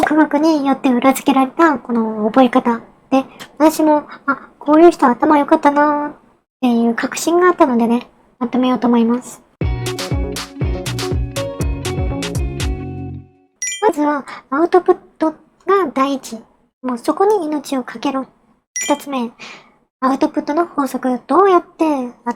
科学によって裏付けられたこの覚え方で、私も、こういう人頭良かったなーっていう確信があったのでね、まとめようと思います。まずは、アウトプットが第一。もうそこに命をかけろ。二つ目、アウトプットの法則。どうやって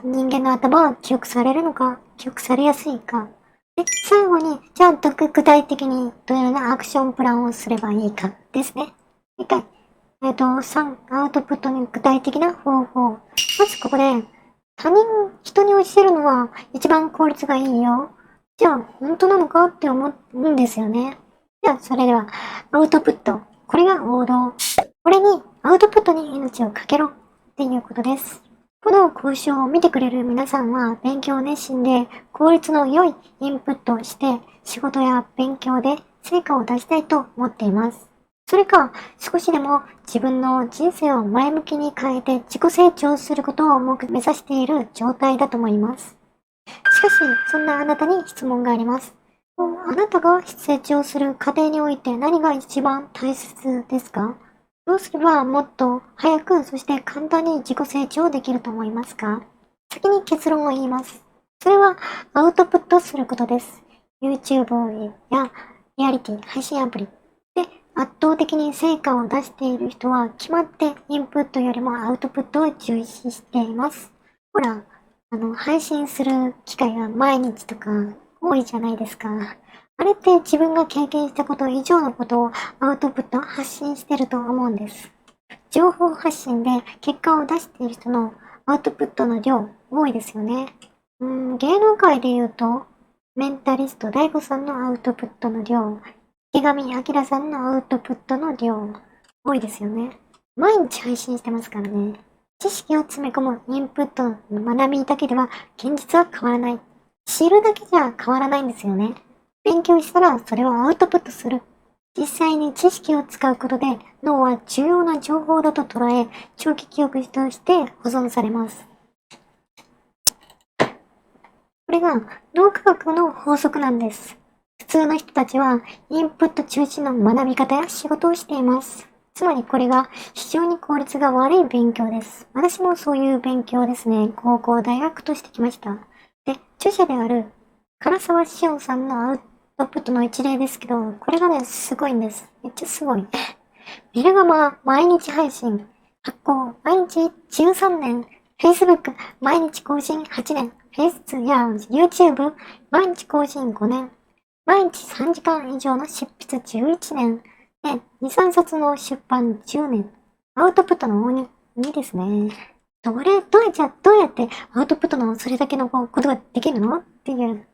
人間の頭は記憶されるのか、記憶されやすいか。で、最後に、じゃあ具体的にどのようなアクションプランをすればいいかですね。理解。3、アウトプットに具体的な方法。まずここで、人に教えるのは一番効率がいいよ。じゃあ、本当なのかって思うんですよね。じゃあ、それでは、アウトプット。これが王道。これに、アウトプットに命をかけろっていうことです。この講習を見てくれる皆さんは、勉強熱心で効率の良いインプットをして、仕事や勉強で成果を出したいと思っています。それか、少しでも自分の人生を前向きに変えて自己成長することを目指している状態だと思います。しかし、そんなあなたに質問があります。あなたが成長する過程において何が一番大切ですか？どうすればもっと早く、そして簡単に自己成長できると思いますか？先に結論を言います。それはアウトプットすることです。YouTube やリアリティ配信アプリで圧倒的に成果を出している人は決まってインプットよりもアウトプットを重視しています。ほら、配信する機会が毎日とか多いじゃないですか。あれって自分が経験したこと以上のことをアウトプット発信してると思うんです。情報発信で結果を出している人のアウトプットの量多いですよね。芸能界で言うと、メンタリスト DAIGO さんのアウトプットの量、池上彰さんのアウトプットの量、多いですよね。毎日配信してますからね。知識を詰め込むインプットの学びだけでは現実は変わらない。知るだけじゃ変わらないんですよね。勉強したらそれをアウトプットする。実際に知識を使うことで脳は重要な情報だと捉え、長期記憶として保存されます。これが脳科学の法則なんです。普通の人たちはインプット中心の学び方や仕事をしています。つまりこれが非常に効率が悪い勉強です。私もそういう勉強ですね。高校、大学としてきました。で、著者である唐沢志音さんのアウトプットの一例ですけど、これがね、すごいんです。めっちゃすごい。メルガマ毎日配信、発行毎日13年、Facebook 毎日更新8年、Facebook や YouTube 毎日更新5年、毎日3時間以上の執筆11年、で、2、3冊の出版10年、アウトプットの鬼、いいですね。どうやってアウトプットのそれだけのことができるのっていう、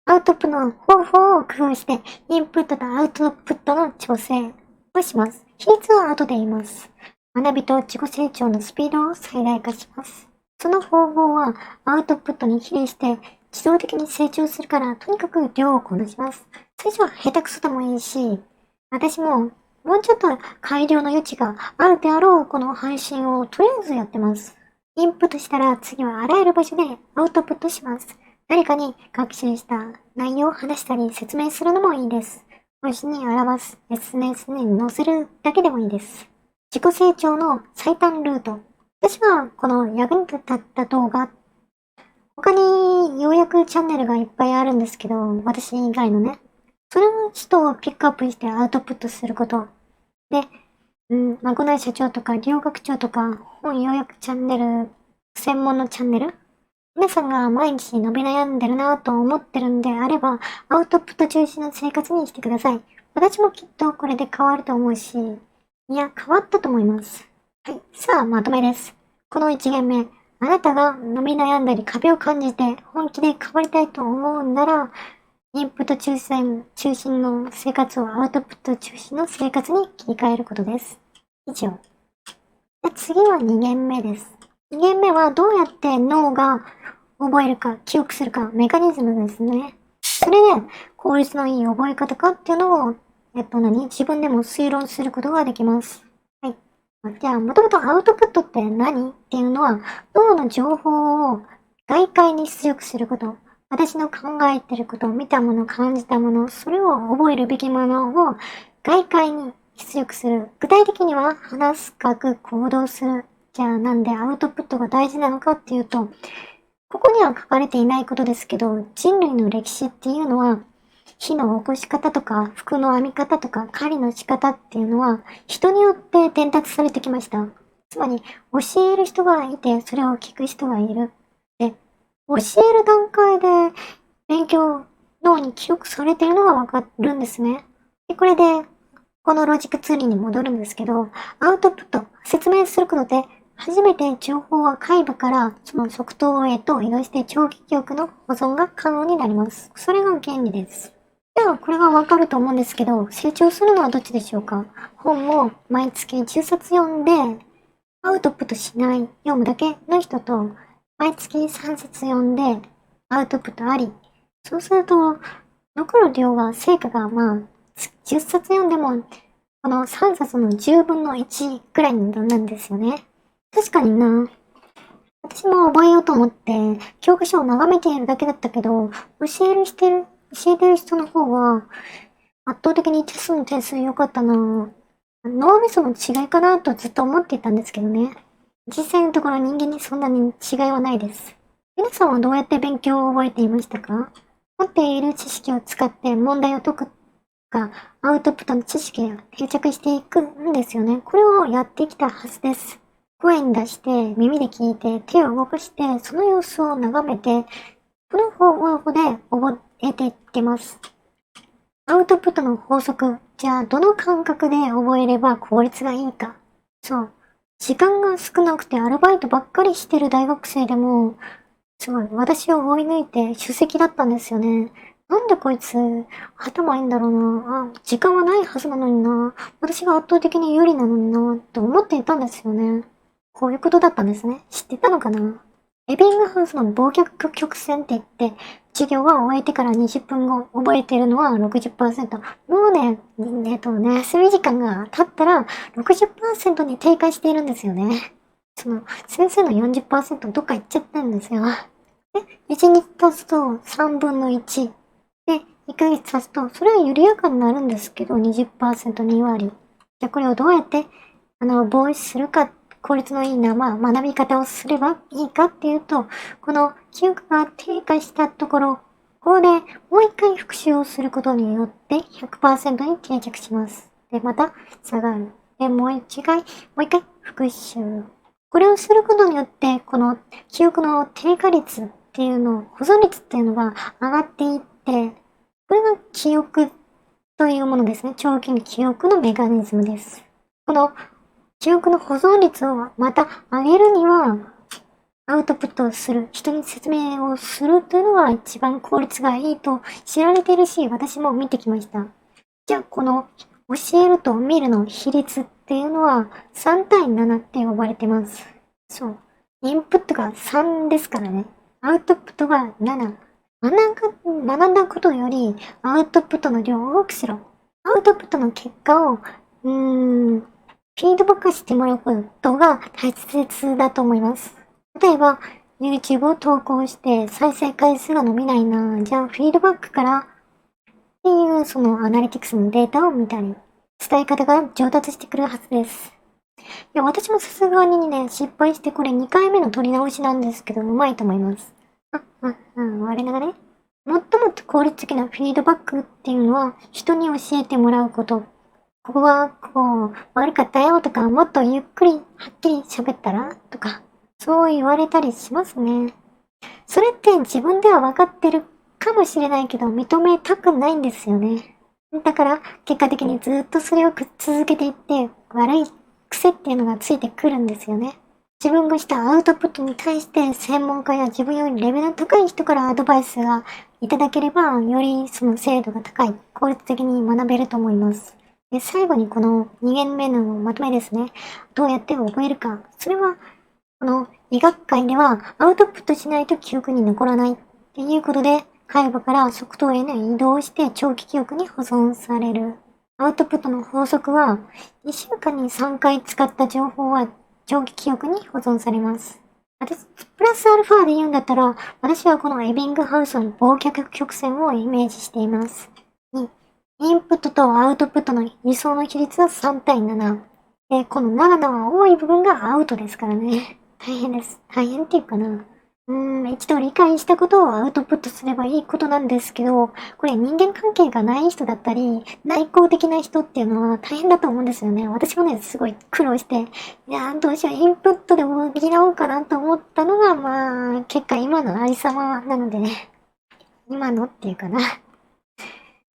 アウトプットの方法を工夫して、インプットとアウトプットの調整をします。比率は後で言います。学びと自己成長のスピードを最大化します。その方法はアウトプットに比例して自動的に成長するから、とにかく量をこなします。最初は下手くそでもいいし、私ももうちょっと改良の余地があるであろうこの配信をとりあえずやってます。インプットしたら次はあらゆる場所でアウトプットします。誰かに学習した内容を話したり説明するのもいいです。文字に表す SNS に載せるだけでもいいです。自己成長の最短ルート。私はこの役に立った動画、他に要約チャンネルがいっぱいあるんですけど、私以外のね。それの人をピックアップしてアウトプットすること。で、まこない社長とか、両学長とか、本要約チャンネル、専門のチャンネル皆さんが毎日伸び悩んでるなぁと思ってるんであれば、アウトプット中心の生活にしてください。私もきっとこれで変わると思うし、いや、変わったと思います。はい、さあ、まとめです。この1限目、あなたが伸び悩んだり壁を感じて本気で変わりたいと思うなら、インプット中心の生活をアウトプット中心の生活に切り替えることです。以上。次は2限目です。2限目はどうやって脳が覚えるか、記憶するか、メカニズムですね。それで、効率のいい覚え方かっていうのを、自分でも推論することができます。はい。じゃあ、もともとアウトプットって何っていうのは、脳の情報を外界に出力すること。私の考えてること、見たもの、感じたもの、それを覚えるべきものを外界に出力する。具体的には話す、書く、行動する。じゃあなんでアウトプットが大事なのかっていうと、ここには書かれていないことですけど、人類の歴史っていうのは、火の起こし方とか、服の編み方とか、狩りの仕方っていうのは、人によって伝達されてきました。つまり、教える人がいて、それを聞く人がいる。で、教える段階で勉強脳に記憶されているのがわかるんですね。で、これで、このロジックツーリーに戻るんですけど、アウトプット、説明することで、初めて情報は外部からその即答へと移動して長期記憶の保存が可能になります。それが原理です。では、これがわかると思うんですけど、成長するのはどっちでしょうか？本を毎月10冊読んで、アウトプットしない、読むだけの人と、毎月3冊読んで、アウトプットあり。そうすると、残る量は、成果が10冊読んでも、この3冊の10分の1くらいなんですよね。確かにな。私も覚えようと思って、教科書を眺めているだけだったけど、教えてる人の方が、圧倒的にテストの点数良かったな。脳みその違いかなとずっと思っていたんですけどね。実際のところ人間にそんなに違いはないです。皆さんはどうやって勉強を覚えていましたか？持っている知識を使って問題を解くか、アウトプットの知識が定着していくんですよね。これをやってきたはずです。声に出して、耳で聞いて、手を動かして、その様子を眺めて、この方法で覚えていってます。アウトプットの法則。じゃあ、どの感覚で覚えれば効率がいいか。そう。時間が少なくてアルバイトばっかりしてる大学生でも、すごい、私を追い抜いて首席だったんですよね。なんでこいつ、頭いいんだろうな。時間はないはずなのにな。私が圧倒的に有利なのにな、と思っていたんですよね。こういうことだったんですね。知ってたのかな？エビングハウスの忘却曲線って言って、授業が終えてから20分後、覚えてるのは60%。もうね、休み時間が経ったら60%に低下しているんですよね。先生の40%どっか行っちゃってるんですよ。で、1日経つと3分の1。で、1ヶ月経つと、それは緩やかになるんですけど、20%、2割。じゃあこれをどうやって、防止するか、効率のいいな、学び方をすればいいかっていうと、この記憶が低下したところ、ここでもう一回復習をすることによって100%に定着します。で、また下がる。で、もう一回復習。これをすることによって、この記憶の低下率っていうの、保存率っていうのが上がっていって、これが記憶というものですね。長期の記憶のメカニズムです。この記憶の保存率をまた上げるには、アウトプットをする、人に説明をするというのが一番効率がいいと知られているし、私も見てきました。じゃあ、この教えると見るの比率っていうのは3対7って呼ばれてます。そう。インプットが3ですからね。アウトプットが7。学んだことよりアウトプットの量を多くしろ。アウトプットの結果を、フィードバックしてもらうことが大切だと思います。例えば、YouTube を投稿して再生回数が伸びないな。じゃあ、フィードバックからっていうそのアナリティクスのデータを見たり、伝え方が上達してくるはずです。いや、私もさすがにね、失敗してこれ2回目の取り直しなんですけど、うまいと思います。我ながらね。最も効率的なフィードバックっていうのは、人に教えてもらうこと。ここは、悪かったよとか、もっとゆっくり、はっきり喋ったらとか、そう言われたりしますね。それって自分では分かってるかもしれないけど、認めたくないんですよね。だから、結果的にずっとそれを続けていって、悪い癖っていうのがついてくるんですよね。自分がしたアウトプットに対して専門家や自分よりレベルの高い人からアドバイスがいただければ、よりその精度が高い、効率的に学べると思います。で、最後にこの2限目のまとめですね。どうやって覚えるか。それは、この医学界ではアウトプットしないと記憶に残らないっていうことで、海馬から側頭への移動をして長期記憶に保存される。アウトプットの法則は、1週間に3回使った情報は長期記憶に保存されます。私、プラスアルファで言うんだったら、私はこのエビングハウスの忘却曲線をイメージしています。インプットとアウトプットの理想の比率は3対7。で、この7の多い部分がアウトですからね。大変です。大変っていうかな。一度理解したことをアウトプットすればいいことなんですけど、これ人間関係がない人だったり、内向的な人っていうのは大変だと思うんですよね。私もね、すごい苦労して、いやーどうしよう、インプットで補おうかなと思ったのが、結果今のありさまなのでね。今のっていうかな。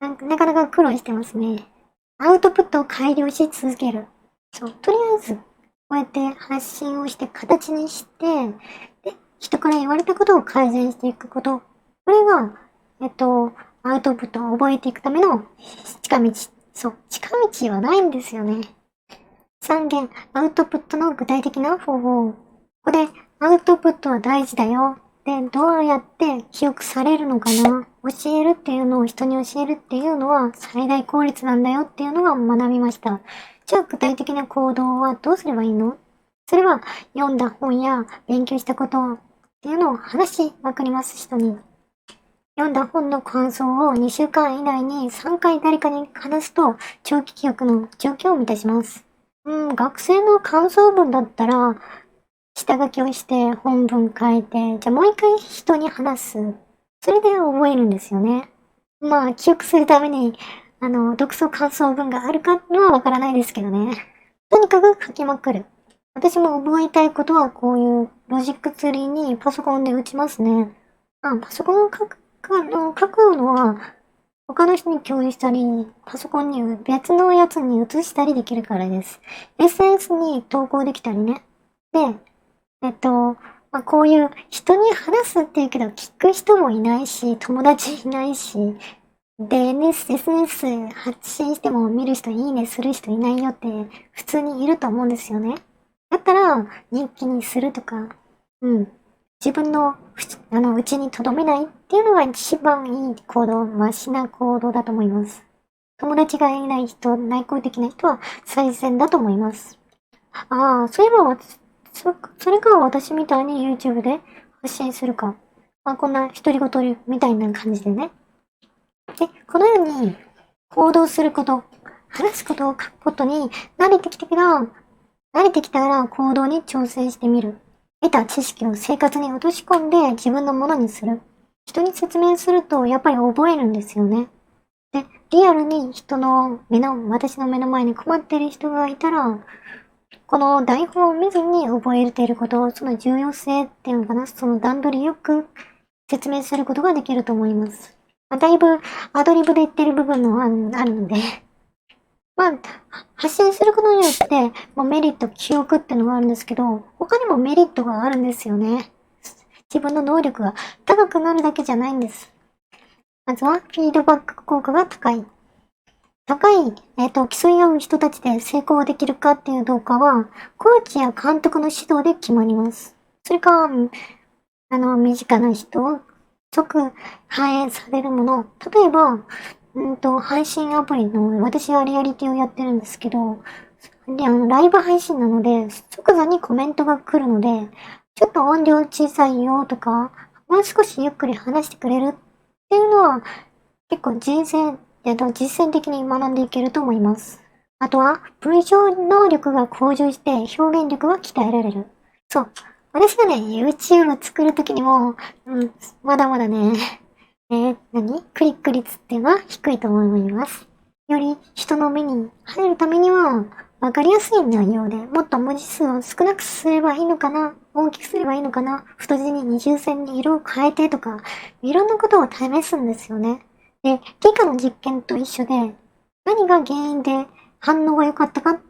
なかなか苦労してますね。アウトプットを改良し続ける。そう、とりあえず、こうやって発信をして形にして、で、人から言われたことを改善していくこと。これが、アウトプットを覚えていくための近道。そう、近道はないんですよね。3件、アウトプットの具体的な方法。ここで、アウトプットは大事だよ。で、どうやって記憶されるのかな。教えるっていうのを人に教えるっていうのは最大効率なんだよっていうのが学びました。じゃあ具体的な行動はどうすればいいの？それは読んだ本や勉強したことっていうのを話しまくります人に。読んだ本の感想を2週間以内に3回誰かに話すと長期記憶の状況を満たします。学生の感想文だったら下書きをして本文書いて、じゃあもう一回人に話す。それで覚えるんですよね。記憶するために、読書感想文があるかのはわからないですけどね。とにかく書きまくる。私も覚えたいことはこういうロジックツリーにパソコンで打ちますね。パソコンを書くのは他の人に共有したり、パソコンに別のやつに移したりできるからです。SNS に投稿できたりね。で、こういう人に話すっていうけど聞く人もいないし、友達いないし、で、SNS 発信しても見る人、いいねする人いないよって普通にいると思うんですよね。だったら、日記にするとか、自分の内に留めないっていうのが一番いい行動、マシな行動だと思います。友達がいない人、内向的な人は最善だと思います。そういえばそれか私みたいに YouTube で発信するか。こんな独り言みたいな感じでね。で、このように行動すること、話すことを書くことに慣れてきたら行動に挑戦してみる。得た知識を生活に落とし込んで自分のものにする。人に説明するとやっぱり覚えるんですよね。で、リアルに私の目の前に困っている人がいたら、この台本を見ずに覚えていること、その重要性っていうのかな、その段取りよく説明することができると思います。だいぶアドリブで言ってる部分もあるので、発信することによって、メリット、記憶ってのがあるんですけど、他にもメリットがあるんですよね。自分の能力が高くなるだけじゃないんです。まずは、フィードバック効果が高い。競い合う人たちで成功できるかっていう動画は、コーチや監督の指導で決まります。それか、身近な人、即反映されるもの。例えば、配信アプリの、私はリアリティをやってるんですけど、ライブ配信なので、即座にコメントが来るので、ちょっと音量小さいよとか、もう少しゆっくり話してくれるっていうのは、結構実践的に学んでいけると思います。あとは、文章能力が向上して表現力が鍛えられる。そう。私がね、YouTube 作るときにも、まだまだね、クリック率っていうのは低いと思います。より人の目に入るためには、わかりやすい内容で、もっと文字数を少なくすればいいのかな、大きくすればいいのかな、太字に二重線に色を変えてとか、いろんなことを試すんですよね。で、理科の実験と一緒で、何が原因で反応が良かったかっ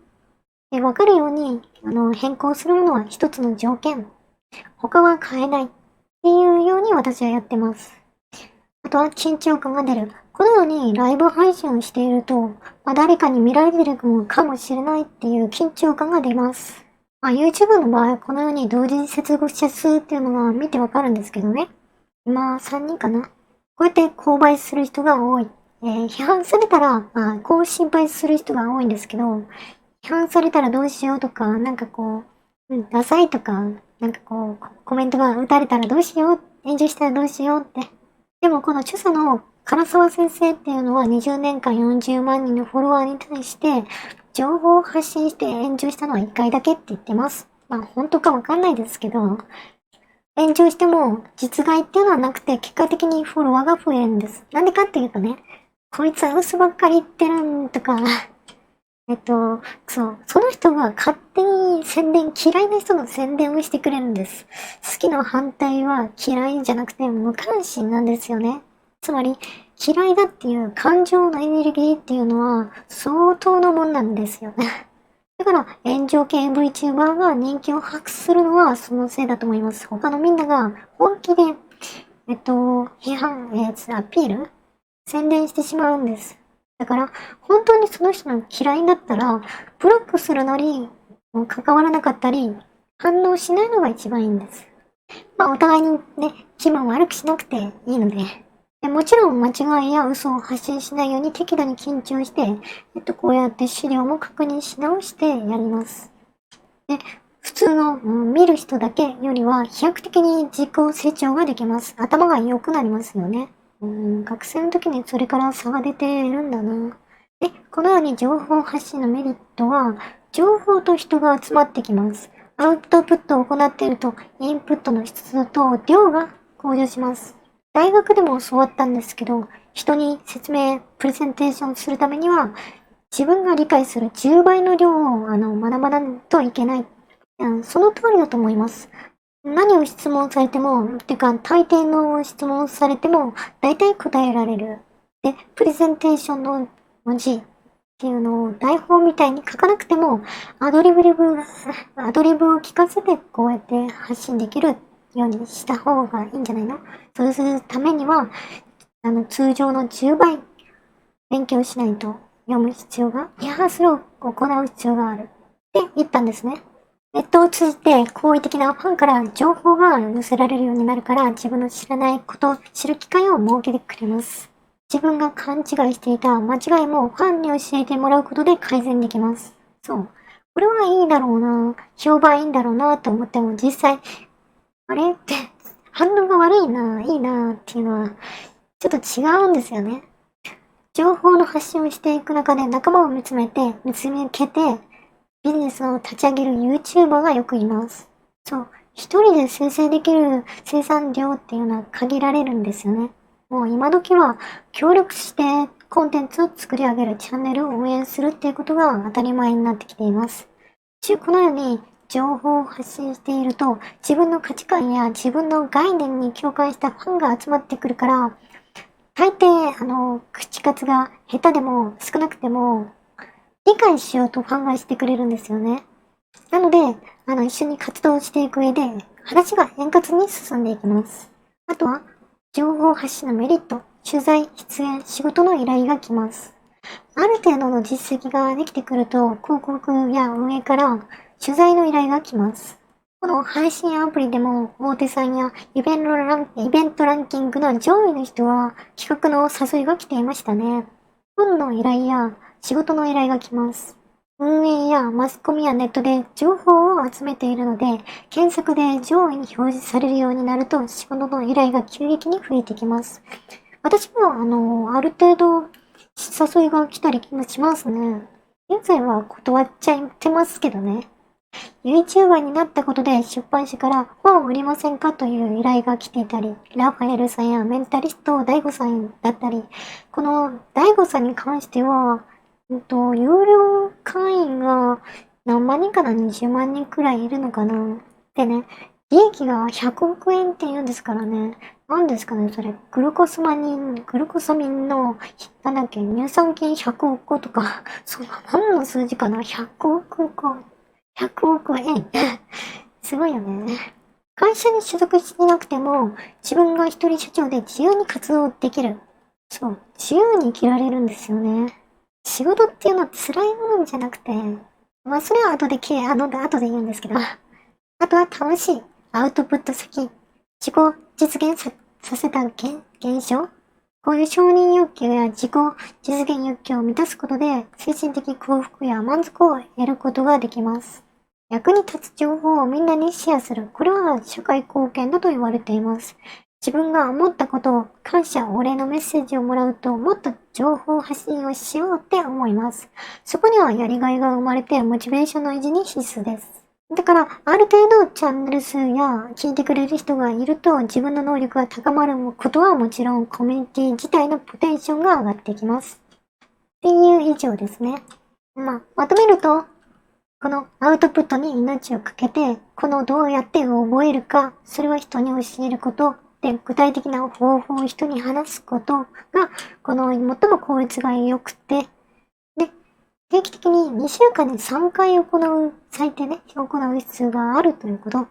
てわかるように、変更するのは一つの条件。他は変えないっていうように私はやってます。あとは緊張感が出る。このようにライブ配信をしていると、誰かに見られてるかもしれないっていう緊張感が出ます。YouTube の場合、このように同時接続者数っていうのが見てわかるんですけどね。今、3人かな。こうやって購買する人が多い。批判されたら、こう心配する人が多いんですけど、批判されたらどうしようとか、ダサいとか、なんかこう、コメントが打たれたらどうしよう、炎上したらどうしようって。でもこの著者の唐沢先生っていうのは20年間40万人のフォロワーに対して、情報を発信して炎上したのは1回だけって言ってます。まあ本当かわかんないですけど、炎上しても実害っていうのはなくて、結果的にフォロワーが増えるんです。なんでかっていうとね、こいつは嘘ばっかり言ってるんとか、その人が勝手に嫌いな人の宣伝をしてくれるんです。好きの反対は嫌いじゃなくて無関心なんですよね。つまり、嫌いだっていう感情のエネルギーっていうのは相当のもんなんですよね。だから、炎上系 VTuber が人気を博するのはそのせいだと思います。他のみんなが本気で、批判、アピール宣伝してしまうんです。だから、本当にその人の嫌いだったら、ブロックするなり、関わらなかったり、反応しないのが一番いいんです。まあ、お互いにね、気分悪くしなくていいので。もちろん間違いや嘘を発信しないように適度に緊張して、こうやって資料も確認し直してやります。で、普通の、見る人だけよりは飛躍的に自己成長ができます。頭が良くなりますよね。学生の時にそれから差が出ているんだな。で、このように情報発信のメリットは、情報と人が集まってきます。アウトプットを行っていると、インプットの質と量が向上します。大学でも教わったんですけど、人に説明、プレゼンテーションするためには、自分が理解する10倍の量を学ばないといけない。その通りだと思います。何を質問されても、てか大抵の質問されても、大体答えられる。で、プレゼンテーションの文字っていうのを台本みたいに書かなくても、アドリブを聞かせてこうやって発信できるようにした方がいいんじゃないの？そうするためには、通常の10倍勉強しないと読む必要が、リハーサルを行う必要がある。って言ったんですね。ネットを通じて好意的なファンから情報が寄せられるようになるから、自分の知らないことを知る機会を設けてくれます。自分が勘違いしていた間違いもファンに教えてもらうことで改善できます。そう。これはいいだろうな、評判いいんだろうなと思っても実際、あれって反応が悪いな、いいなっていうのはちょっと違うんですよね。情報の発信をしていく中で仲間を見つめけて、ビジネスを立ち上げる YouTuber がよくいます。そう。一人で生成できる生産量っていうのは限られるんですよね。もう今時は協力してコンテンツを作り上げるチャンネルを運営するっていうことが当たり前になってきています。このように情報を発信していると自分の価値観や自分の概念に共感したファンが集まってくるから、大抵、口数が下手でも少なくても理解しようと考えしてくれるんですよね。なので、一緒に活動していく上で、話が円滑に進んでいきます。あとは、情報発信のメリット、取材、出演、仕事の依頼が来ます。ある程度の実績ができてくると、広告や運営から取材の依頼が来ます。この配信アプリでも、大手さんやイベントランキングの上位の人は企画の誘いが来ていましたね。本の依頼や仕事の依頼が来ます。運営やマスコミやネットで情報を集めているので、検索で上位に表示されるようになると仕事の依頼が急激に増えてきます。私もある程度誘いが来たりしますね。現在は断っちゃってますけどね。YouTuber になったことで出版社から本を売りませんかという依頼が来ていたり、ラファエルさんやメンタリスト大悟さんだったり、この大悟さんに関しては、有料会員が何万人かな？ 20 万人くらいいるのかな？でね、利益が100億円って言うんですからね。何ですかね、それ。グルコサミンの、なんだっけ、乳酸菌100億個とか、そんな何の数字かな？ 100 億個。100億円。すごいよね。会社に所属していなくても、自分が一人社長で自由に活動できる。そう、自由に生きられるんですよね。仕事っていうのは辛いものじゃなくて、まあそれは後で言うんですけど、あとは楽しいアウトプット先、自己実現させた現象。こういう承認欲求や自己実現欲求を満たすことで、精神的幸福や満足を得ることができます。役に立つ情報をみんなにシェアする。これは社会貢献だと言われています。自分が思ったことを感謝、お礼のメッセージをもらうと、もっと情報発信をしようって思います。そこにはやりがいが生まれて、モチベーションの維持に必須です。だから、ある程度チャンネル数や聞いてくれる人がいると、自分の能力が高まることはもちろん、コミュニティ自体のポテンションが上がってきます。っていう以上ですね。まとめると、このアウトプットに命をかけて、このどうやって覚えるか、それは人に教えること、で、具体的な方法を人に話すことが、この最も効率が良くて、で、定期的に2週間に3回最低ね、行う必要があるということ。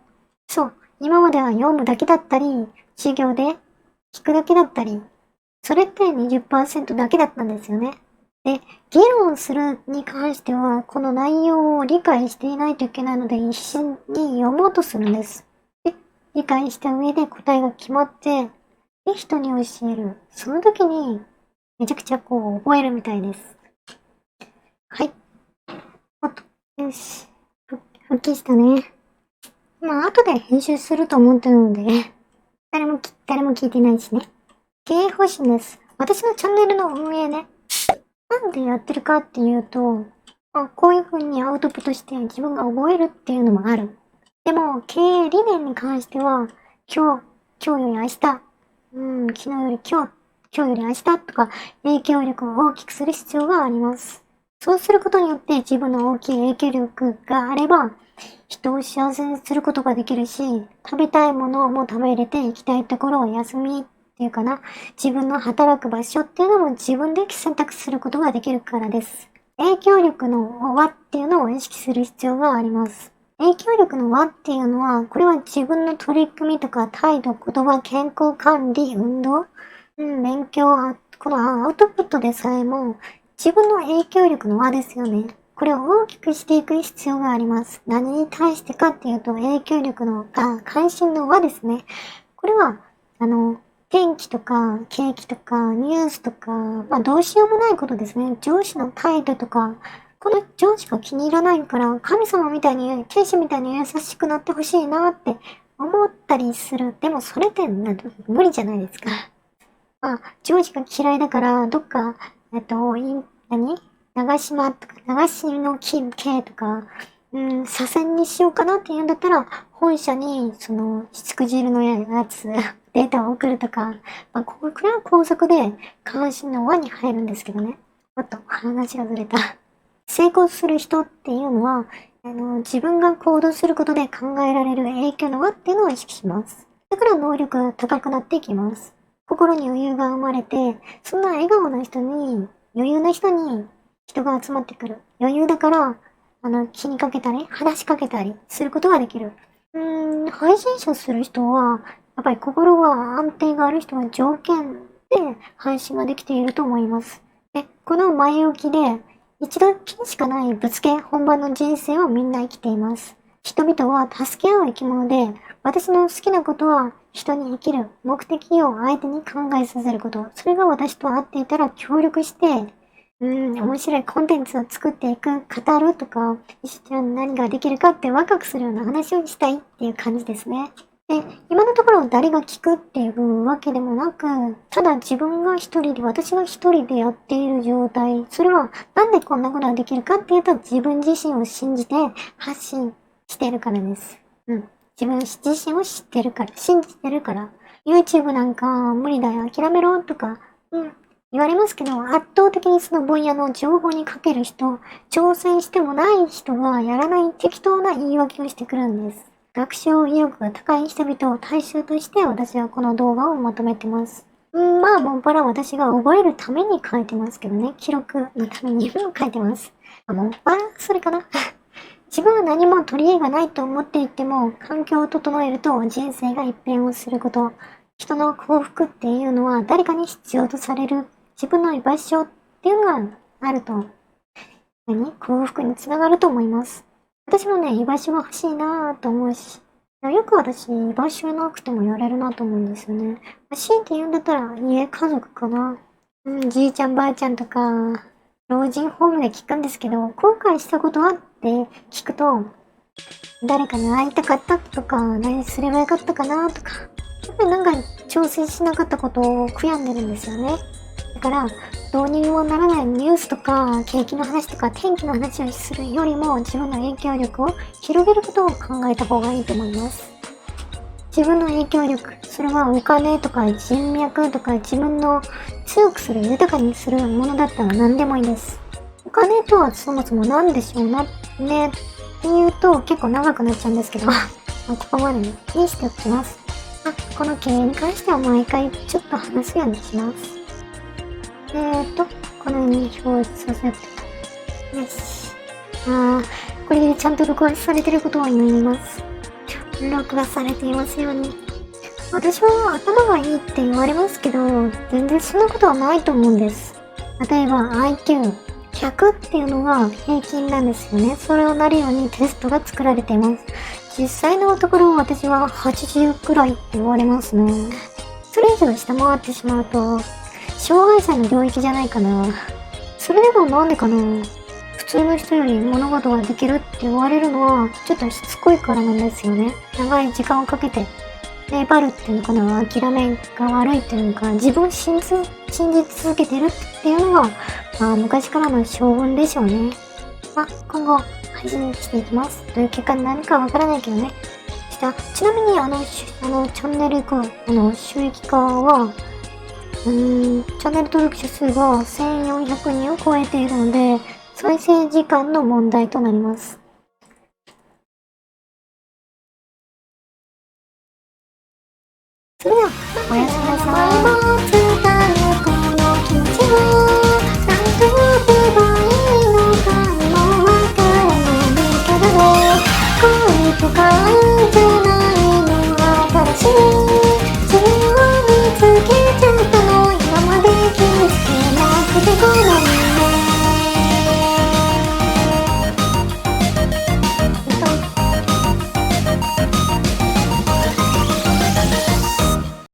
そう、今までは読むだけだったり、授業で聞くだけだったり、それって20%だけだったんですよね。で、議論するに関しては、この内容を理解していないといけないので、一緒に読もうとするんです。で、理解した上で答えが決まって、で、人に教える。その時に、めちゃくちゃ覚えるみたいです。はい。よし。復帰したね。後で編集すると思ってるので、誰も聞いてないしね。経営方針です。私のチャンネルの運営ね。なんでやってるかっていうと、こういう風にアウトプットして自分が覚えるっていうのもある。でも、経営理念に関しては、今日より明日、昨日より今日より明日とか、影響力を大きくする必要があります。そうすることによって自分の大きい影響力があれば、人を幸せにすることができるし、食べたいものも食べれて行きたいところを休みっていうかな、自分の働く場所っていうのも自分で選択することができるからです。影響力の輪っていうのを意識する必要があります。影響力の輪っていうのは、これは自分の取り組みとか態度、言葉、健康管理、運動、勉強、このアウトプットでさえも自分の影響力の輪ですよね。これを大きくしていく必要があります。何に対してかっていうと、影響力の、関心の輪ですね。これは、天気とか、景気とか、ニュースとか、どうしようもないことですね。上司の態度とか、この上司が気に入らないから、神様みたいに、天使みたいに優しくなってほしいなって思ったりする。でもそれって無理じゃないですか。上司が嫌いだから、どっか、長島とか、長島の系とか、左遷にしようかなって言うんだったら、本社に、しつくじるのやつ、データを送るとか、これは高速で関心の輪に入るんですけどね。おっと、話がずれた。成功する人っていうのは、自分が行動することで考えられる影響の輪っていうのを意識します。だから能力が高くなっていきます。心に余裕が生まれて、そんな笑顔な人に、余裕な人に人が集まってくる。余裕だから、気にかけたり、話しかけたりすることができる。配信者する人は、やっぱり心が安定がある人は条件で配信ができていると思います。で、この前置きで、一度きりしかないぶつけ本番の人生をみんな生きています。人々は助け合う生き物で、私の好きなことは人に生きる目的を相手に考えさせること。それが私と合っていたら協力して、面白いコンテンツを作っていく、語るとか、一緒に何ができるかってワクワクするような話をしたいっていう感じですね。で、今のところ誰が聞くっていうわけでもなく、ただ自分が一人で、私が一人でやっている状態。それはなんでこんなことができるかっていうと、自分自身を信じて発信してるからです。自分自身を知ってるから、信じてるから。YouTube なんか無理だよ、諦めろとか、言われますけど、圧倒的にその分野の情報にかける人、挑戦してもない人がやらない適当な言い訳をしてくるんです。学習意欲が高い人々を対象として私はこの動画をまとめてます。もっぱら私が覚えるために書いてますけどね。記録のためにも書いてます。もっぱらそれかな。自分は何も取り柄がないと思っていても、環境を整えると人生が一変をすること。人の幸福っていうのは誰かに必要とされる自分の居場所っていうのがあると、幸福につながると思います。私もね、居場所が欲しいなぁと思うし、よく私、居場所なくてもやれるなと思うんですよね。強いて言うんだったら、家族かな。じいちゃんばあちゃんとか、老人ホームで聞くんですけど、後悔したことはって聞くと、誰かに会いたかったとか、何すればよかったかなとか、やっぱりなんか挑戦しなかったことを悔やんでるんですよね。だから、どうにもならないニュースとか、景気の話とか、天気の話をするよりも、自分の影響力を広げることを考えた方がいいと思います。自分の影響力、それはお金とか人脈とか自分の強くする、豊かにするものだったら何でもいいです。お金とはそもそも何でしょうな、ね、って言うと結構長くなっちゃうんですけど、ここまでにしておきます。この経営に関しては毎回ちょっと話すようにします。このように表示させてと。よし。これでちゃんと録画されてることを祈ります。録画されていますように。私は頭がいいって言われますけど、全然そんなことはないと思うんです。例えば IQ100 っていうのが平均なんですよね。それをなるようにテストが作られています。実際のところ私は80くらいって言われますね。それ以上下回ってしまうと、障害者の領域じゃないかな。それでもなんでかな。普通の人より物事ができるって言われるのはちょっとしつこいからなんですよね。長い時間をかけて粘るっていうのかな、諦めが悪いっていうのか、自分を信じ続けてるっていうのが、昔からの性分でしょうね。今後配信していきます。どういう結果になるかわからないけどね。ちなみにチャンネルか、収益化は、チャンネル登録者数が1400人を超えているので、再生時間の問題となります。それでは、おやすみなさい。